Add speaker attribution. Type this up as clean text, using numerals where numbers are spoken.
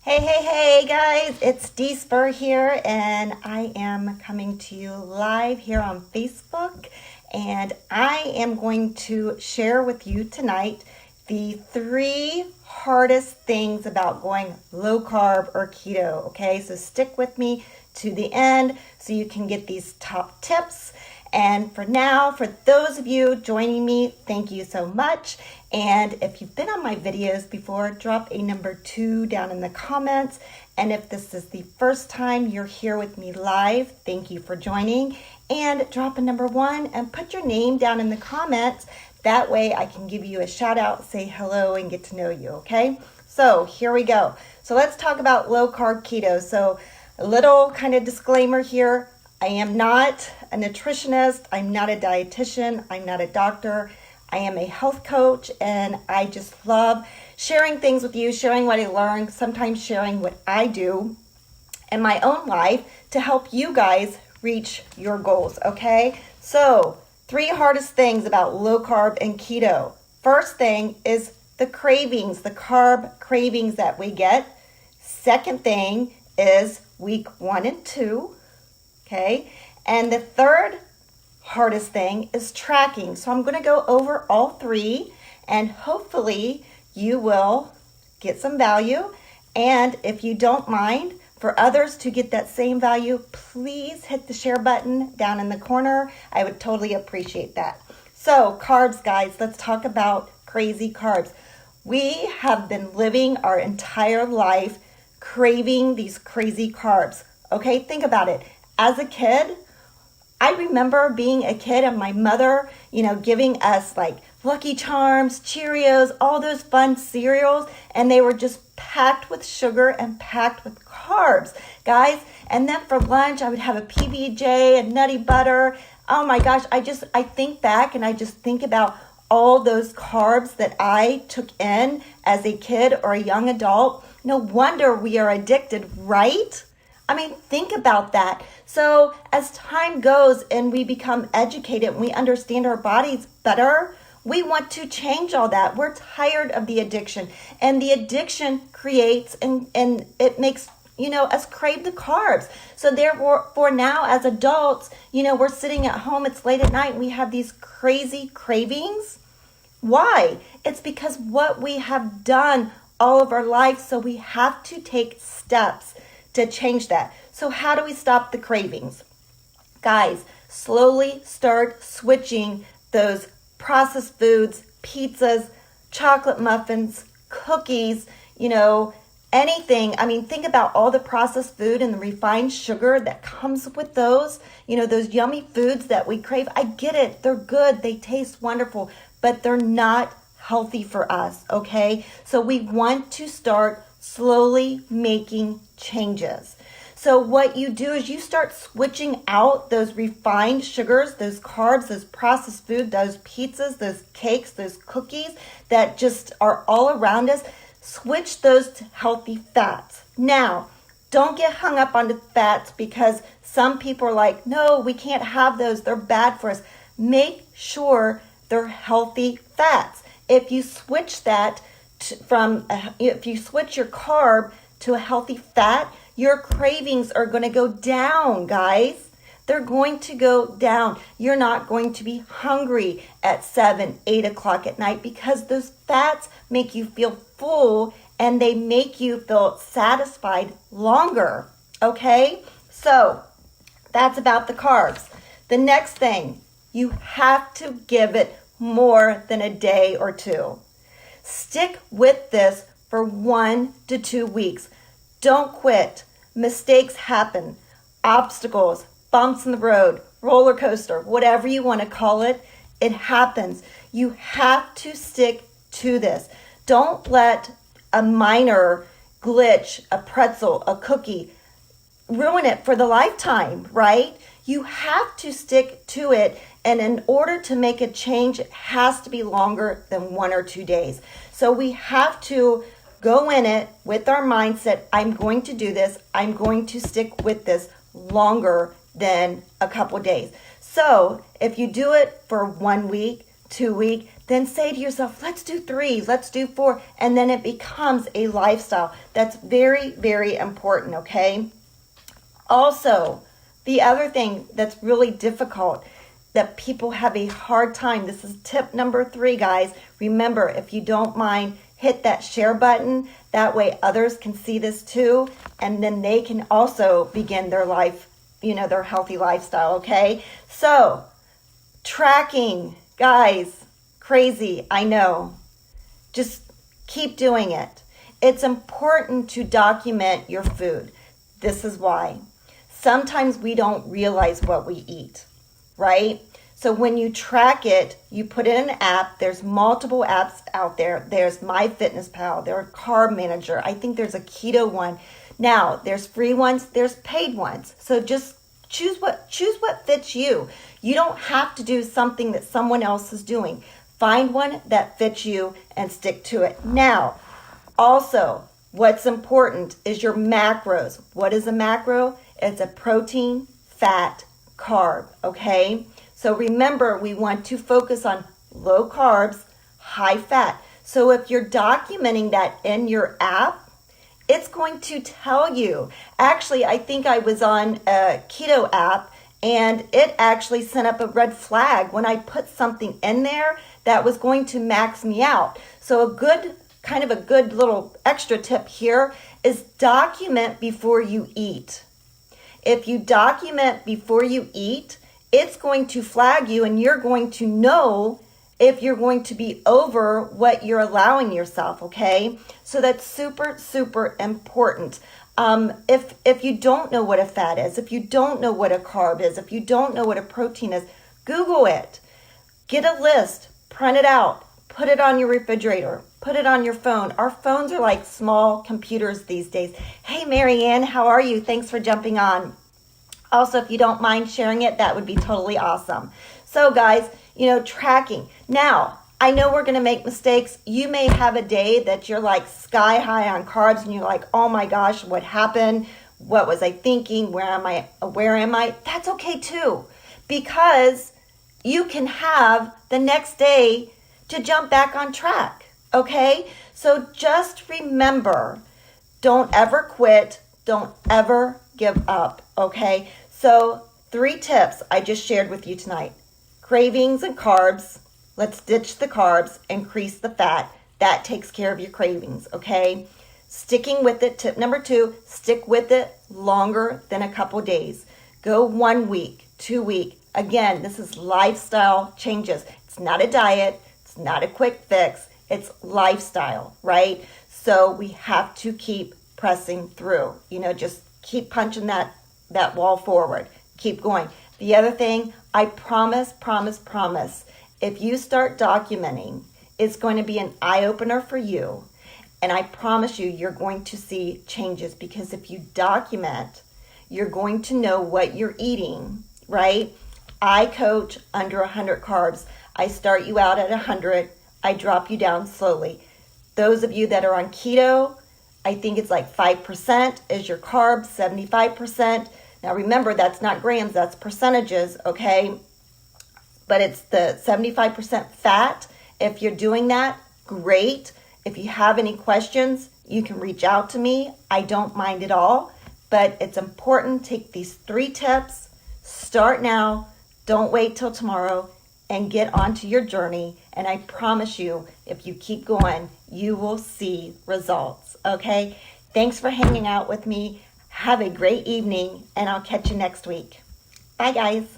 Speaker 1: Hey guys, it's Dee Spur here, and I am coming to you live here on Facebook. And I am going to share with you tonight the 3 hardest things about going low carb or keto. Okay, so stick with me to the end so you can get these top tips. And for now, for those of you joining me, thank you so much. And if you've been on my videos before, drop a number 2 down in the comments. And if this is the first time you're here with me live, thank you for joining. And drop a number 1 and put your name down in the comments. That way I can give you a shout out, say hello, and get to know you, okay? So here we go. So let's talk about low carb keto. So a little kind of disclaimer here. I am not a nutritionist, I'm not a dietitian, I'm not a doctor, I am a health coach, and I just love sharing things with you, sharing what I learned, sometimes sharing what I do in my own life to help you guys reach your goals, okay? So, 3 hardest things about low carb and keto. First thing is the cravings, the carb cravings that we get. Second thing is week 1 and 2. Okay, and the third hardest thing is tracking. So I'm going to go over all 3, and hopefully you will get some value. And if you don't mind, for others to get that same value, please hit the share button down in the corner. I would totally appreciate that. So carbs, guys, let's talk about crazy carbs. We have been living our entire life craving these crazy carbs. Okay, think about it. As a kid, I remember being a kid and my mother, giving us like Lucky Charms, Cheerios, all those fun cereals, and they were just packed with sugar and packed with carbs, guys. And then for lunch, I would have a PB&J and Nutty Butter. Oh my gosh, I think back and I just think about all those carbs that I took in as a kid or a young adult. No wonder we are addicted, right? I mean, think about that. So as time goes and we become educated and we understand our bodies better, we want to change all that. We're tired of the addiction. And the addiction creates and it makes, us crave the carbs. So therefore, for now as adults, we're sitting at home, it's late at night, and we have these crazy cravings. Why? It's because what we have done all of our life. So we have to take steps to change that. So how do we stop the cravings? Guys, slowly start switching those processed foods, pizzas, chocolate muffins, cookies, anything. I mean, think about all the processed food and the refined sugar that comes with those, those yummy foods that we crave. I get it. They're good. They taste wonderful, but they're not healthy for us, okay? So we want to start slowly making changes. So what you do is you start switching out those refined sugars, those carbs, those processed food, those pizzas, those cakes, those cookies that just are all around us. Switch those to healthy fats. Now, don't get hung up on the fats because some people are like, no, we can't have those. They're bad for us. Make sure they're healthy fats. If you switch that if you switch your carb to a healthy fat, your cravings are going to go down, guys. They're going to go down. You're not going to be hungry at 7, 8 o'clock at night because those fats make you feel full and they make you feel satisfied longer. Okay? So that's about the carbs. The next thing, you have to give it more than a day or 2. Stick with this for 1 to 2 weeks. Don't quit. Mistakes happen. Obstacles, bumps in the road, roller coaster, whatever you want to call it, it happens. You have to stick to this. Don't let a minor glitch, a pretzel, a cookie, ruin it for the lifetime, right? You have to stick to it. And in order to make a change, it has to be longer than 1 or 2 days. So we have to go in it with our mindset, I'm going to do this. I'm going to stick with this longer than a couple days. So if you do it for 1 week, 2 weeks, then say to yourself, let's do 3, let's do 4, and then it becomes a lifestyle. That's very, very important, okay? Also, the other thing that's really difficult that people have a hard time, this is tip number 3, guys. Remember, if you don't mind, hit that share button. That way others can see this too, and then they can also begin their life, their healthy lifestyle, okay? So, tracking, guys, crazy, I know. Just keep doing it. It's important to document your food. This is why. Sometimes we don't realize what we eat, right? So when you track it, you put it in an app. There's multiple apps out there. There's MyFitnessPal, there's Carb Manager. I think there's a keto one. Now, there's free ones, there's paid ones. So just choose what fits you. You don't have to do something that someone else is doing. Find one that fits you and stick to it. Now, also, what's important is your macros. What is a macro? It's a protein, fat, carb, okay? So remember, we want to focus on low carbs, high fat. So if you're documenting that in your app, it's going to tell you. Actually, I think I was on a keto app and it actually sent up a red flag when I put something in there that was going to max me out. So a good little extra tip here is document before you eat. If you document before you eat, it's going to flag you and you're going to know if you're going to be over what you're allowing yourself, okay? So that's super, super important. If you don't know what a fat is, if you don't know what a carb is, if you don't know what a protein is, Google it. Get a list, print it out, put it on your refrigerator, put it on your phone. Our phones are like small computers these days. Hey, Marianne, how are you? Thanks for jumping on. Also, if you don't mind sharing it, that would be totally awesome. So guys, tracking. Now, I know we're going to make mistakes. You may have a day that you're like sky high on carbs and you're like, oh my gosh, what happened? What was I thinking? Where am I? That's okay too, because you can have the next day to jump back on track, okay? So just remember, don't ever quit. Don't ever give up, okay? So 3 tips I just shared with you tonight. Cravings and carbs. Let's ditch the carbs, increase the fat. That takes care of your cravings, okay? Sticking with it. Tip number 2, stick with it longer than a couple days. Go 1 week, 2 weeks. Again, this is lifestyle changes. It's not a diet. It's not a quick fix. It's lifestyle, right? So we have to keep pressing through. Just keep punching that wall forward. Keep going. The other thing, I promise, if you start documenting, it's going to be an eye-opener for you. And I promise you, you're going to see changes, because if you document, you're going to know what you're eating, right? I coach under 100 carbs. I start you out at 100. I drop you down slowly. Those of you that are on keto, I think it's like 5% is your carbs, 75%. Now remember, that's not grams, that's percentages, okay? But it's the 75% fat. If you're doing that, great. If you have any questions, you can reach out to me. I don't mind at all. But it's important, take these 3 tips, start now, don't wait till tomorrow, and get onto your journey. And I promise you, if you keep going, you will see results, okay? Thanks for hanging out with me. Have a great evening, and I'll catch you next week. Bye, guys.